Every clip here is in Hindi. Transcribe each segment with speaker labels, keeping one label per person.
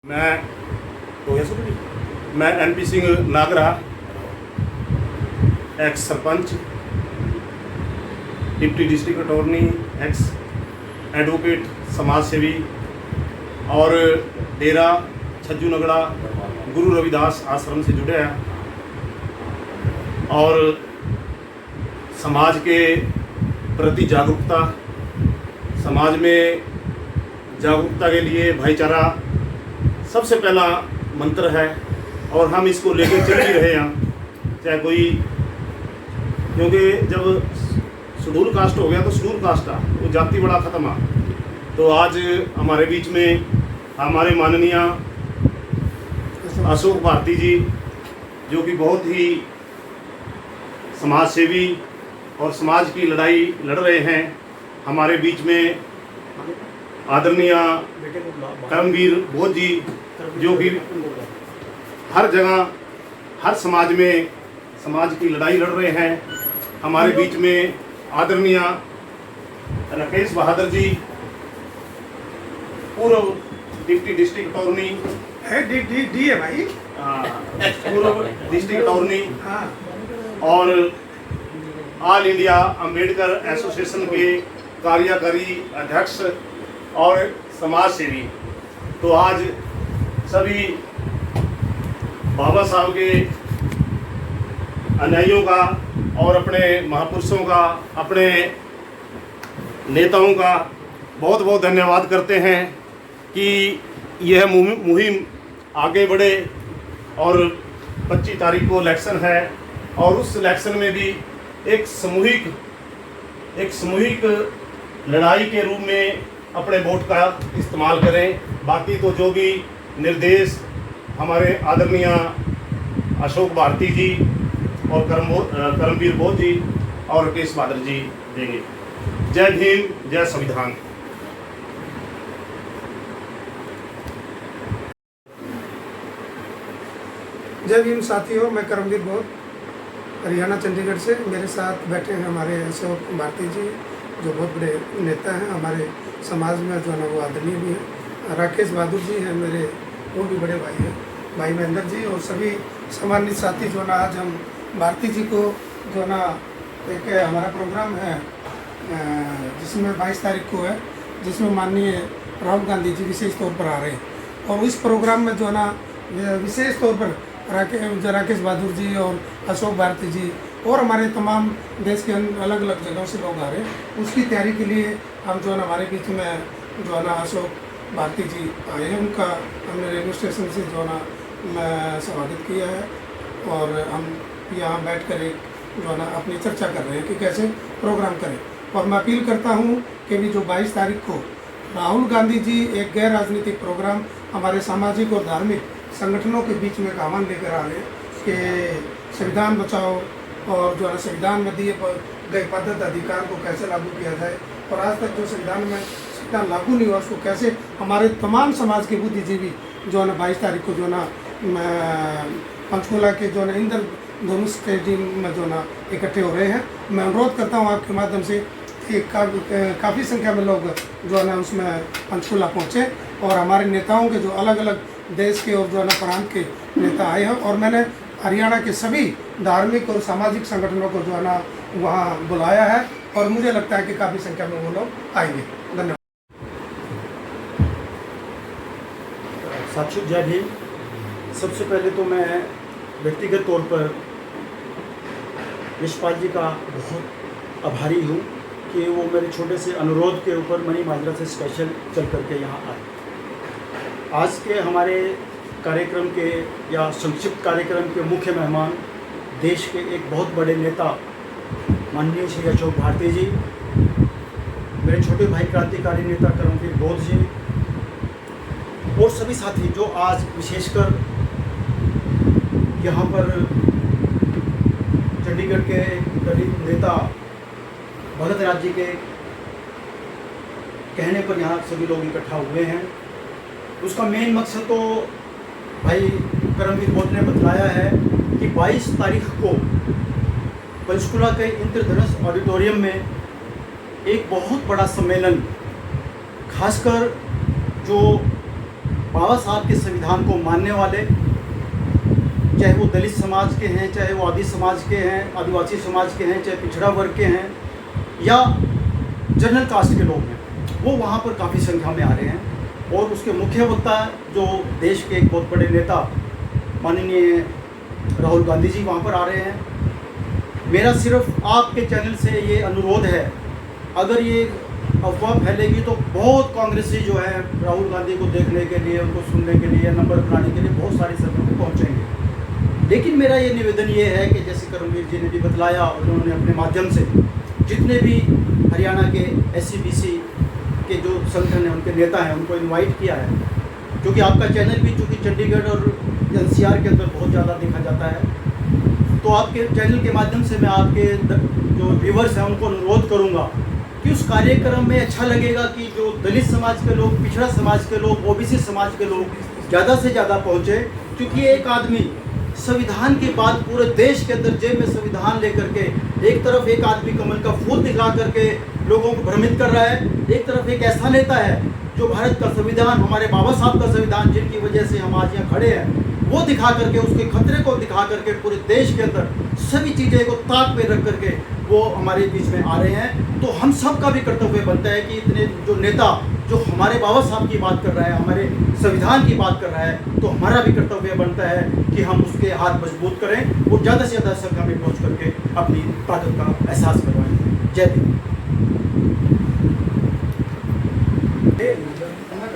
Speaker 1: मैं हो गया शुरू जी। मैं NP Singh Nagra, ex sarpanch, deputy district attorney, ex advocate, समाज सेवी और डेरा छज्जू नगड़ा गुरु रविदास आश्रम से जुड़े हैं और समाज के प्रति जागरूकता, समाज में जागरूकता के लिए भाईचारा सबसे पहला मंत्र है और हम इसको लेकर चल भी रहे हैं। चाहे कोई, क्योंकि जब शेड्यूल कास्ट हो गया तो शेड्यूल कास्ट था, वो जाति बड़ा ख़त्म आ। तो आज हमारे बीच में हमारे माननीय अशोक भारती जी, जो कि बहुत ही समाज सेवी और समाज की लड़ाई लड़ रहे हैं, हमारे बीच में आदरणीय करमवीर बोध जी, जो कि हर जगह हर समाज में समाज की लड़ाई लड़ रहे हैं। हमारे बीच में आदरणीय राकेश बहादुर जी, पूर्व डिप्टी डिस्ट्रिक्ट अटॉर्नी
Speaker 2: है, डी है भाई,
Speaker 1: पूर्व डिस्ट्रिक्ट अटॉर्नी और ऑल इंडिया अंबेडकर एसोसिएशन के कार्यकारी अध्यक्ष और समाज सेवी। तो आज सभी बाबा साहब के अनुयायियों का और अपने महापुरुषों का, अपने नेताओं का बहुत बहुत धन्यवाद करते हैं कि यह मुहिम आगे बढ़े। और 25 तारीख को इलेक्शन है और उस इलेक्शन में भी एक सामूहिक लड़ाई के रूप में अपने वोट का इस्तेमाल करें। बाकी तो जो भी निर्देश हमारे आदरणीय अशोक भारती जी और करमवीर बोध जी और राकेश बहादुर जी देंगे। जय भीम, जय संविधान।
Speaker 2: जय भीम साथियों, मैं करमवीर बोध, हरियाणा चंडीगढ़ से। मेरे साथ बैठे हैं हमारे अशोक भारती जी, जो बहुत बड़े नेता हैं हमारे समाज में, जो है ना वो आदरणीय भी हैं। राकेश बहादुर जी हैं मेरे, वो भी बड़े भाई हैं, भाई महेंद्र जी, और सभी सम्मानित साथी जो ना आज हम भारती जी को जो ना एक हमारा प्रोग्राम है जिसमें 22 तारीख को है, जिसमें माननीय राहुल गांधी जी विशेष तौर पर आ रहे हैं। और इस प्रोग्राम में जो ना विशेष तौर पर राकेश बहादुर जी और अशोक भारती जी और हमारे तमाम देश के अलग अलग जगहों से लोग आ रहे हैं। उसकी तैयारी के लिए हम जो है ना हमारे बीच में जो है ना अशोक भारती जी आए हैं। उनका हमने रेलवे स्टेशन से जो है ना स्वागत किया है और हम यहाँ बैठ कर एक जो है ना अपनी चर्चा कर रहे हैं कि कैसे प्रोग्राम करें। और मैं अपील करता हूँ कि भी जो 22 तारीख को राहुल गांधी जी एक गैर राजनीतिक प्रोग्राम हमारे सामाजिक और धार्मिक संगठनों के बीच में एक आह्वान लेकर आ रहे हैं कि संविधान बचाओ और जो है संविधान में दिए गए पद्धत अधिकार को कैसे लागू किया जाए। और आज तक जो संविधान लागू नहीं हुआ उसको कैसे हमारे तमाम समाज के बुद्धिजीवी जो है ना 22 तारीख को जो है ना पंचकुला के जो है ना इंदर दोनों स्टेडियम में जो है ना इकट्ठे हो रहे हैं। मैं अनुरोध करता हूँ आपके माध्यम से कि काफ़ी संख्या में लोग जो है ना उसमें पंचकुला पहुँचे और हमारे नेताओं के जो अलग अलग देश के और जो है ना प्रांत के नेता आए हैं। और मैंने हरियाणा के सभी धार्मिक और सामाजिक संगठनों को जो है ना वहाँ बुलाया है और मुझे लगता है कि काफ़ी संख्या में वो लोग आएंगे। धन्यवाद।
Speaker 3: साथियों, जय भीम। सबसे पहले तो मैं व्यक्तिगत तौर पर यशपाल जी का बहुत आभारी हूँ कि वो मेरे छोटे से अनुरोध के ऊपर मनी माजरा से स्पेशल चल करके यहाँ आए। आज के हमारे कार्यक्रम के या संक्षिप्त कार्यक्रम के मुख्य मेहमान देश के एक बहुत बड़े नेता माननीय श्री अशोक भारती जी, मेरे छोटे भाई क्रांतिकारी नेता करमवीर बोध जी और सभी साथी जो आज विशेषकर यहाँ पर चंडीगढ़ के गरीब नेता भगत राज जी के कहने पर यहाँ सभी लोग इकट्ठा हुए हैं। उसका मेन मकसद तो भाई करमवीर बोध ने बतलाया है कि 22 तारीख को पंचकुला के इंद्रधनुष ऑडिटोरियम में एक बहुत बड़ा सम्मेलन, खासकर जो बाबा साहब के संविधान को मानने वाले, चाहे वो दलित समाज के हैं, चाहे वो आदि समाज के हैं, आदिवासी समाज के हैं, चाहे पिछड़ा वर्ग के हैं या जनरल कास्ट के लोग हैं, वो वहाँ पर काफ़ी संख्या में आ रहे हैं। और उसके मुख्य वक्ता जो देश के एक बहुत बड़े नेता माननीय राहुल गांधी जी वहाँ पर आ रहे हैं। मेरा सिर्फ आपके चैनल से ये अनुरोध है, अगर ये अफवाह फैलेगी तो बहुत कांग्रेसी जो है राहुल गांधी को देखने के लिए, उनको सुनने के लिए, नंबर बनाने के लिए बहुत सारी सभा में पहुँचेंगे। लेकिन मेरा ये निवेदन ये है कि जैसे करमवीर जी ने भी बतलाया, उन्होंने अपने माध्यम से जितने भी हरियाणा के SC/BC के जो संगठन हैं, उनके नेता हैं, उनको इनवाइट किया है, क्योंकि आपका चैनल भी चूँकि चंडीगढ़ और NCR के अंदर बहुत ज़्यादा देखा जाता है। तो आपके चैनल के माध्यम से मैं आपके जो व्यूवर्स हैं उनको अनुरोध करूँगा कि उस कार्यक्रम में अच्छा लगेगा कि जो दलित समाज के लोग, पिछड़ा समाज के लोग, OBC समाज के लोग ज़्यादा से ज़्यादा पहुँचे, क्योंकि एक आदमी संविधान की बात पूरे देश के अंदर जेब में संविधान लेकर के, एक तरफ एक आदमी कमल का फूल दिखा करके लोगों को भ्रमित कर रहा है, एक तरफ एक ऐसा नेता है जो भारत का संविधान, हमारे बाबा साहब का संविधान, जिनकी वजह से हम आज यहाँ खड़े हैं, वो दिखा करके, उसके खतरे को दिखा करके पूरे देश के अंदर सभी चीज़ें को ताक पे रख करके वो हमारे बीच में आ रहे हैं। तो हम सब का भी कर्तव्य बनता है कि इतने जो नेता जो हमारे बाबा साहब की बात कर रहा है, हमारे संविधान की बात कर रहा है, तो हमारा भी कर्तव्य बनता है कि हम उसके हाथ मजबूत करें और ज़्यादा से ज़्यादा संख्या में पहुँच करके अपनी ताकत का एहसास करवाएं। जय भीम।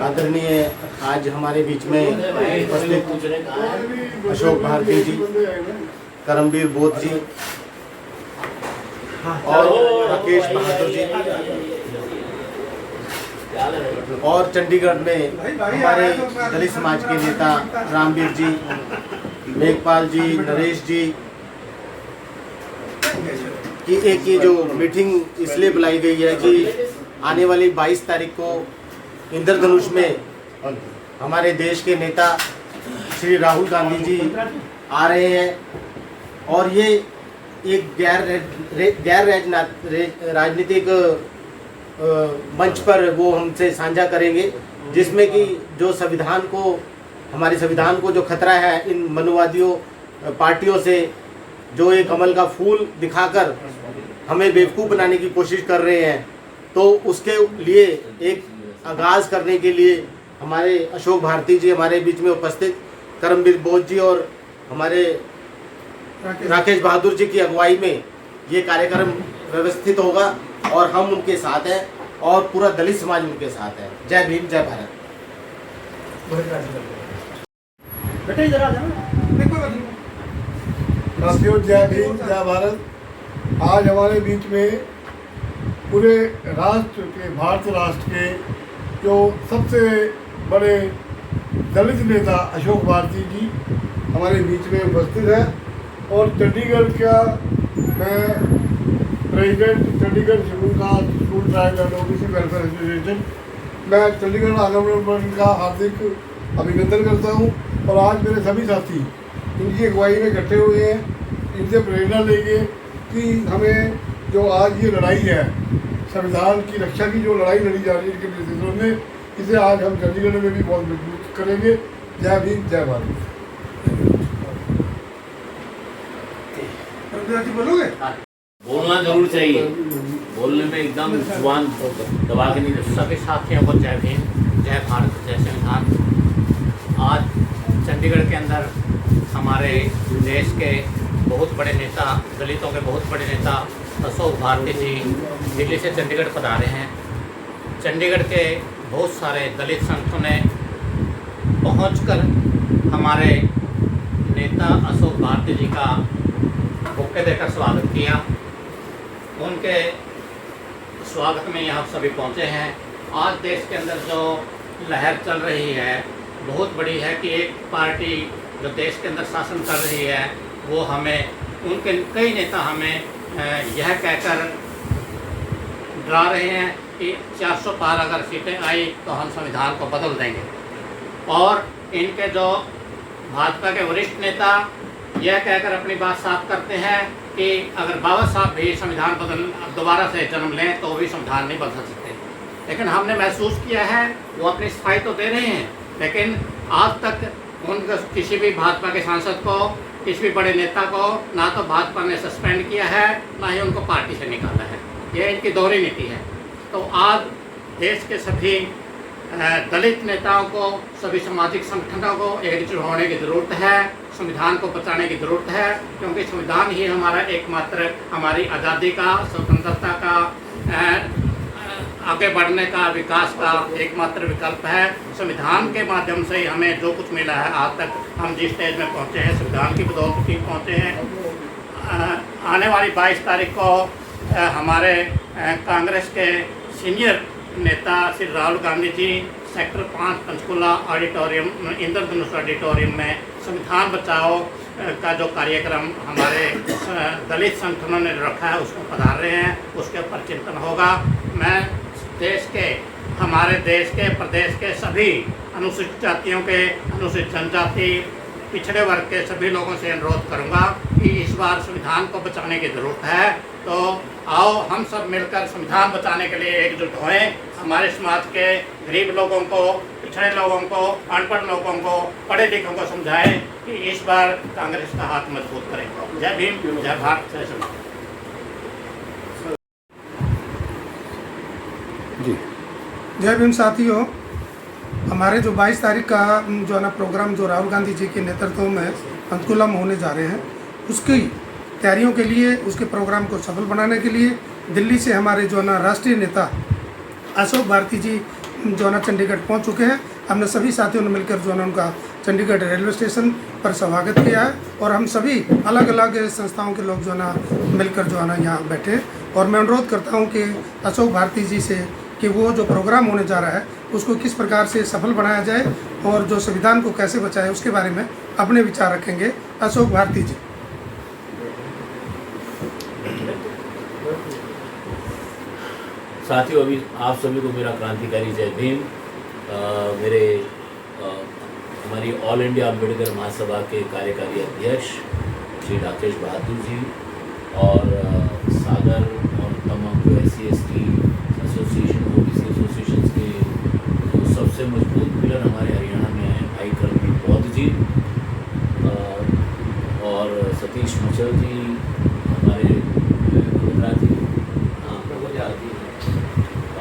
Speaker 4: आदरणीय आज हमारे बीच में उपस्थित अशोक भारती जी, करमवीर बोध जी और राकेश बहादुर जी, और चंडीगढ़ में हमारे दलित समाज के नेता रामवीर जी, मेघपाल जी, नरेश जी की एक ये जो मीटिंग इसलिए बुलाई गई है कि आने वाली 22 तारीख को इंद्रधनुष में हमारे देश के नेता श्री राहुल गांधी जी आ रहे हैं, और ये एक गैर राजनीतिक मंच पर वो हमसे साझा करेंगे, जिसमें कि जो संविधान को, हमारे संविधान को जो खतरा है इन मनुवादियों पार्टियों से, जो एक कमल का फूल दिखाकर हमें बेवकूफ़ बनाने की कोशिश कर रहे हैं, तो उसके लिए एक आगाज़ करने के लिए हमारे अशोक भारती जी हमारे बीच में उपस्थित, करमवीर बोध जी और हमारे राकेश बहादुर जी की अगुवाई में ये कार्यक्रम व्यवस्थित होगा, और हम उनके साथ हैं और पूरा दलित समाज उनके साथ है। जय भीम, जय भारत।
Speaker 3: बेटा इधर आ जाना।
Speaker 5: साथियों, जय भीम, जय भारत। आज हमारे बीच में पूरे राष्ट्र के, भारत राष्ट्र के जो सबसे बड़े दलित नेता अशोक भारती जी हमारे बीच में उपस्थित है, और चंडीगढ़ का मैं president Chandigarh schedule caste school tribe and OBC welfare association, मैं चंडीगढ़ आगमन का हार्दिक अभिनंदन करता हूं। और आज मेरे सभी साथी इनकी अगुवाई में इकट्ठे हुए हैं, इनसे प्रेरणा लेंगे कि हमें जो आज ये लड़ाई है, संविधान की रक्षा की जो लड़ाई लड़ी जा रही है इनके नेतृत्व में, इसे आज हम चंडीगढ़ में भी बहुत मजबूत करेंगे। जय भीम, जय भारत।
Speaker 2: बोलोगे?
Speaker 6: बोलना जरूर चाहिए, बोलने में एकदम जुबान दबा के नहीं। सभी साथियों को जय भीम, जय भारत, जय संविधान। आज चंडीगढ़ के अंदर हमारे देश के बहुत बड़े नेता, दलितों के बहुत बड़े नेता अशोक भारती जी दिल्ली से चंडीगढ़ पधारे हैं। चंडीगढ़ के बहुत सारे दलित संगठनों ने पहुंचकर हमारे नेता अशोक भारती जी का बुके देकर स्वागत किया। उनके स्वागत में यहाँ सभी पहुँचे हैं। आज देश के अंदर जो लहर चल रही है बहुत बड़ी है कि एक पार्टी जो देश के अंदर शासन कर रही है, वो हमें, उनके कई नेता हमें यह कहकर डरा रहे हैं कि 400 पार अगर सीटें आई तो हम संविधान को बदल देंगे। और इनके जो भाजपा के वरिष्ठ नेता यह कहकर अपनी बात साफ करते हैं कि अगर बाबा साहब भी संविधान दोबारा से जन्म लें तो भी संविधान नहीं बदल सकते। लेकिन हमने महसूस किया है वो अपनी सफाई तो दे रहे हैं, लेकिन आज तक उनका किसी भी भाजपा के सांसद को, किसी भी बड़े नेता को ना तो भाजपा ने सस्पेंड किया है, ना ही उनको पार्टी से निकाला है। ये इनकी दोहरी नीति है। तो आज देश के सभी दलित नेताओं को, सभी सामाजिक संगठनों को एकजुट होने की ज़रूरत है, संविधान को बचाने की ज़रूरत है, क्योंकि संविधान ही हमारा एकमात्र हमारी आज़ादी का, स्वतंत्रता का, आगे बढ़ने का, विकास का एकमात्र विकल्प है। संविधान के माध्यम से ही हमें जो कुछ मिला है, आज तक हम जिस स्टेज में पहुँचे हैं, संविधान की बदौलत ही पहुँचे हैं। आने वाली 22 तारीख को हमारे कांग्रेस के सीनियर नेता श्री राहुल गांधी जी सेक्टर 5 पंचकुला ऑडिटोरियम, इंद्रधनुष ऑडिटोरियम में संविधान बचाओ का जो कार्यक्रम हमारे दलित संगठनों ने रखा है उसको पधार रहे हैं, उसके ऊपर चिंतन होगा। मैं देश के, हमारे देश के, प्रदेश के सभी अनुसूचित जातियों के, अनुसूचित जनजाति, पिछड़े वर्ग के सभी लोगों से अनुरोध करूंगा कि इस बार संविधान को बचाने की ज़रूरत है। तो आओ हम सब मिलकर संविधान बचाने के लिए एकजुट होएं। हमारे समाज के गरीब लोगों को, पिछड़े लोगों को, अनपढ़ लोगों को, पढ़े लिखों को समझाएं कि इस बार कांग्रेस का हाथ मजबूत करें। जय भीम, जय भारत, जय संविधान।
Speaker 2: जय भीम साथियों, हमारे जो 22 तारीख का जो है ना प्रोग्राम जो राहुल गांधी जी के नेतृत्व में पंचकुला में होने जा रहे हैं, उसकी तैयारियों के लिए, उसके प्रोग्राम को सफल बनाने के लिए दिल्ली से हमारे जो है ना राष्ट्रीय नेता अशोक भारती जी जो है ना चंडीगढ़ पहुंच चुके हैं। हमने सभी साथियों ने मिलकर जो है ना उनका चंडीगढ़ रेलवे स्टेशन पर स्वागत किया है और हम सभी अलग अलग संस्थाओं के लोग जो है ना मिलकर जो है ना यहाँ बैठे। और मैं अनुरोध करता हूँ कि अशोक भारती जी से कि वो जो प्रोग्राम होने जा रहा है उसको किस प्रकार से सफल बनाया जाए और जो संविधान को कैसे बचाए उसके बारे में अपने विचार रखेंगे। अशोक भारती जी।
Speaker 6: साथियों, अभी आप सभी को मेरा क्रांतिकारी जय भीम। हमारी ऑल इंडिया अम्बेडकर महासभा के कार्यकारी अध्यक्ष श्री राकेश बहादुर जी और सागर और तमाम SC/ST एसोसिएशन, OBC एसोसिएशन के जो सबसे मजबूत पिलर हमारे हरियाणा में हैं, भाई करमवीर बौद्ध जी और सतीश मचल जी, हमारे गुजराती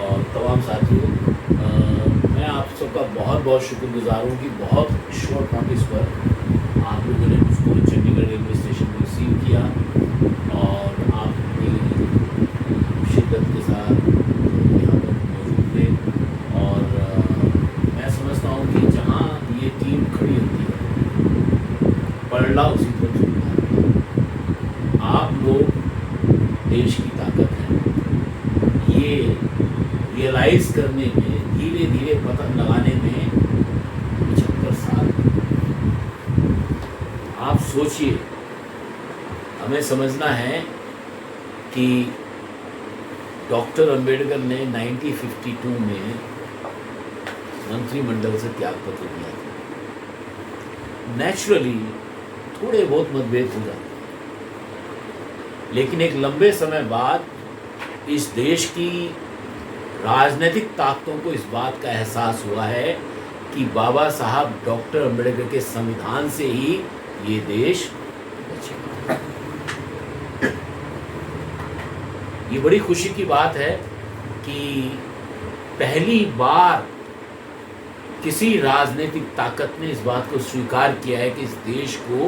Speaker 6: और तमाम साथियों, मैं आप सबका बहुत बहुत शुक्रगुजार हूँ कि बहुत शॉर्ट नोटिस पर आप लोगों ने मुझको चंडीगढ़ रेलवे स्टेशन में रिसीव किया और आप अपनी शिद्दत के साथ यहाँ पर मौजूद थे। और मैं समझता हूँ कि जहाँ ये टीम खड़ी होती है, पलड़ा उसी पर चलता है। आप लोग देश की ताकत हैं, ये रियलाइज करने में, धीरे धीरे पतन लगाने में 75 साल। आप सोचिए, हमें समझना है कि डॉक्टर अंबेडकर ने 1952 में मंत्रिमंडल से त्यागपत्र दिया था। नेचुरली थोड़े बहुत मतभेद हो जाते, लेकिन एक लंबे समय बाद इस देश की राजनीतिक ताकतों को इस बात का एहसास हुआ है कि बाबा साहब डॉक्टर अंबेडकर के संविधान से ही ये देश बचेगा। ये बड़ी खुशी की बात है कि पहली बार किसी राजनीतिक ताकत ने इस बात को स्वीकार किया है कि इस देश को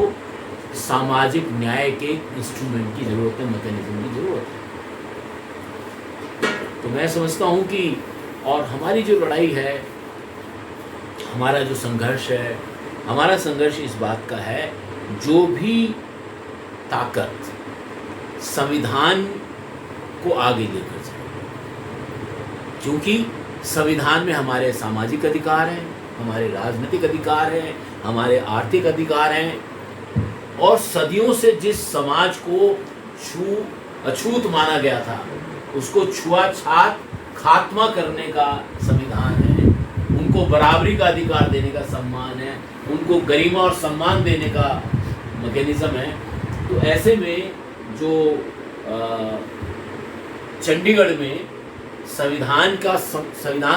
Speaker 6: सामाजिक न्याय के इंस्ट्रूमेंट की जरूरत है, मैकेनिज्म की जरूरत है। तो मैं समझता हूँ कि और हमारी जो लड़ाई है, हमारा जो संघर्ष है, हमारा संघर्ष इस बात का है, जो भी ताकत संविधान को आगे लेकर जाए, क्योंकि संविधान में हमारे सामाजिक अधिकार हैं, हमारे राजनीतिक अधिकार हैं, हमारे आर्थिक अधिकार हैं, और सदियों से जिस समाज को अछूत माना गया था उसको छुआछात खात्मा करने का संविधान है, उनको बराबरी का अधिकार देने का सम्मान है, उनको गरिमा और सम्मान देने का मैकेनिज्म है। तो ऐसे में जो चंडीगढ़ में संविधान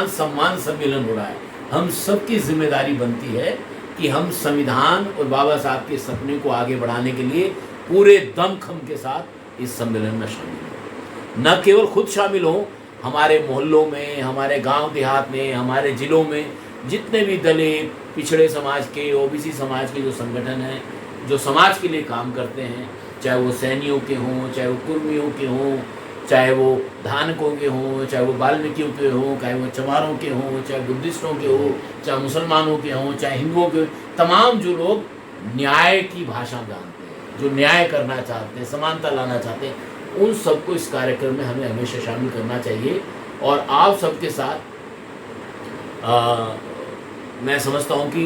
Speaker 6: सम्मान सम्मेलन हो रहा है, हम सबकी जिम्मेदारी बनती है कि हम संविधान और बाबा साहब के सपने को आगे बढ़ाने के लिए पूरे दमखम के साथ इस सम्मेलन में शामिल हों। न केवल खुद शामिल हों, हमारे मोहल्लों में, हमारे गांव देहात में, हमारे ज़िलों में जितने भी दलित, पिछड़े समाज के, ओबीसी समाज के जो संगठन हैं, जो समाज के लिए काम करते हैं, चाहे वो सैनियों के हों, चाहे वो कुर्मियों के हों, चाहे वो धानकों के हों, चाहे वो वाल्मीकियों के हों, चाहे वो चमारों के हों, चाहे बुद्धिस्टों के हों, चाहे मुसलमानों के हों, चाहे हिंदुओं के, तमाम जो लोग न्याय की भाषा जानते हैं, जो न्याय करना चाहते हैं, समानता लाना चाहते हैं, उन सबको इस कार्यक्रम में हमें हमेशा शामिल करना चाहिए। और आप सबके साथ मैं समझता हूँ कि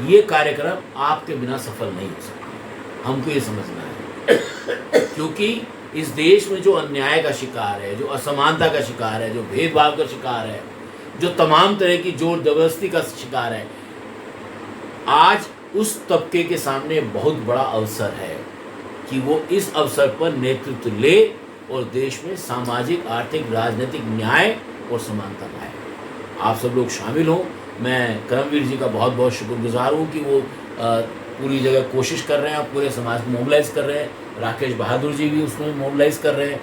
Speaker 6: ये कार्यक्रम आपके बिना सफल नहीं हो सकता, हमको ये समझना है। क्योंकि इस देश में जो अन्याय का शिकार है, जो असमानता का शिकार है, जो भेदभाव का शिकार है, जो तमाम तरह की जोर जबरदस्ती का शिकार है, आज उस तबके के सामने बहुत बड़ा अवसर है कि वो इस अवसर पर नेतृत्व ले और देश में सामाजिक, आर्थिक, राजनीतिक न्याय और समानता लाए। आप सब लोग शामिल हों। मैं करमवीर जी का बहुत बहुत शुक्रगुजार हूँ कि वो पूरी जगह कोशिश कर रहे हैं, पूरे समाज को मोबिलाइज कर रहे हैं। राकेश बहादुर जी भी उसमें मोबिलाइज कर रहे हैं।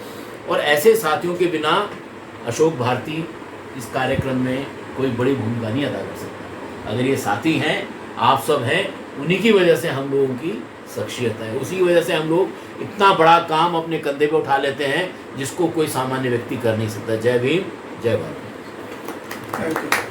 Speaker 6: और ऐसे साथियों के बिना अशोक भारती इस कार्यक्रम में कोई बड़ी भूमिका नहीं अदा कर सकता। अगर ये साथी हैं, आप सब हैं, उन्हीं की वजह से हम लोगों की शख्सियत है, उसी वजह से हम लोग इतना बड़ा काम अपने कंधे पे उठा लेते हैं जिसको कोई सामान्य व्यक्ति कर नहीं सकता। जय भीम, जय भारत।
Speaker 2: Thank you.